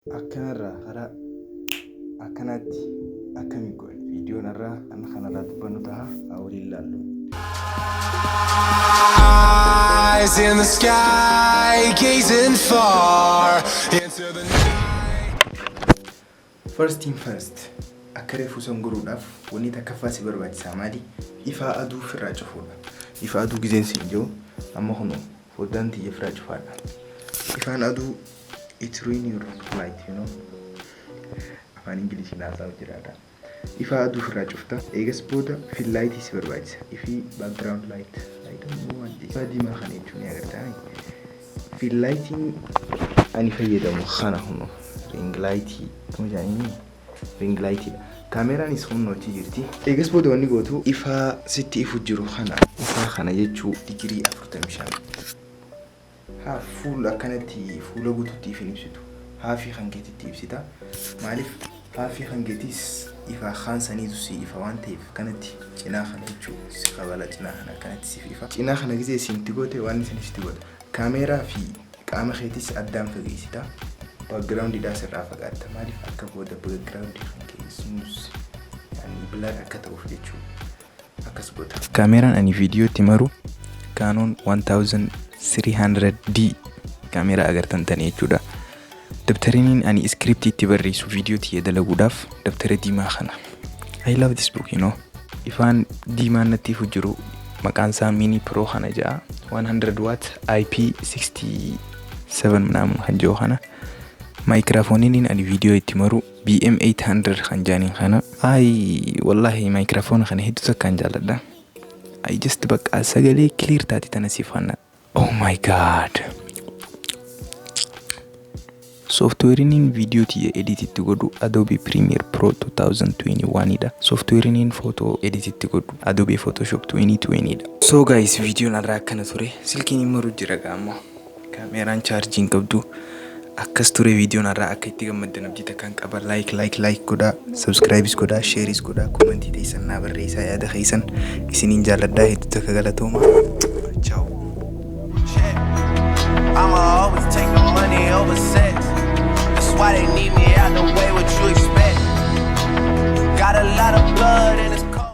akkanarraa hara akkanatti akkami godhe viidiyoonarraa an kanarraa dubbannu taha waliin laallu. Eyes in the sky, gazing far into the night. First thing first, akka reefu sanguruudhaaf wanni takkaffaa si barbaachisaa maali? Ifaa aduu firraa cufuudha. Ifaa aduu gizeen siin jiru amma kunu foddaan tiyya firraa cufaadha. Ifaan aduu it ruin your light, you know. Afaan Ingiliziin haasawu jiraadha. Ifaa aduu firraa cufta. Eegas booda fill light si barbaachisa. Ifii background light. I don't know what this. Diimaa kana jechuun agartaa. Fill lighting ani fayyadamu kana hunu ring light kuma jaanii ring light dha. Kaameraan is hunnooti jirti. Eegas booda wanni gootu ifaa sitti ifu jiru kana. Ifaa kana jechuu digirii 45. Haa fuula akkanatti fuula guutuutti ifin ibsitu. Haafii hangeetitti ibsita. Maaliif haafii hangeetis ifaa kaansaniitu si ifa waan ta'eef kanatti cinaa kana jechuu si qabala cinaa kana kanatti si ifa. Cinaa kana gizee isinti goote waan isin itti goota. Kaameeraa fi qaama keetis addaan fageessita. Background idaas irraa fagaatta. Maaliif akka booda background hangeessuus yani blur akka ta'uuf jechuu akkas goota. Kaameraan ani viidiyootti maru Canon 1300D kaameraa agartan tanii jechuudha. Dabtariniin ani script itti barreessu viidiyoo tiyya dalaguudhaaf dabtara diimaa kana. I love this book, you know. Ifaan diimaan natti ifu jiru maqaan isaa mini pro kana jedha. 100 watt IP67 mnaamun kan jiru kana. Microphone ani viidiyoo itti maru BM800 kan jaaniin kana. Wallahi microphone kana hedduu takkaan jaalladha. I just bakka sagalee clear taati tana sifanna. Oh my god. Software in video tiya edit itti godhu Adobe Premiere Pro 2021 dha. Software in photo edit itti godhu Adobe Photoshop 2020 dha. So guys, video narraa akkana ture. Silkiin immoo jira gaamo. Kaameraan charging qabdu. Akkas ture video narraa akka itti gammaddan abdii takkaan qaba. Like godhaa, subscribe godhaa, share godhaa, comment teessan naa barreessaa yaada keessan. Isiniin jaalladhaa hedduu takka galatoma. Ciao.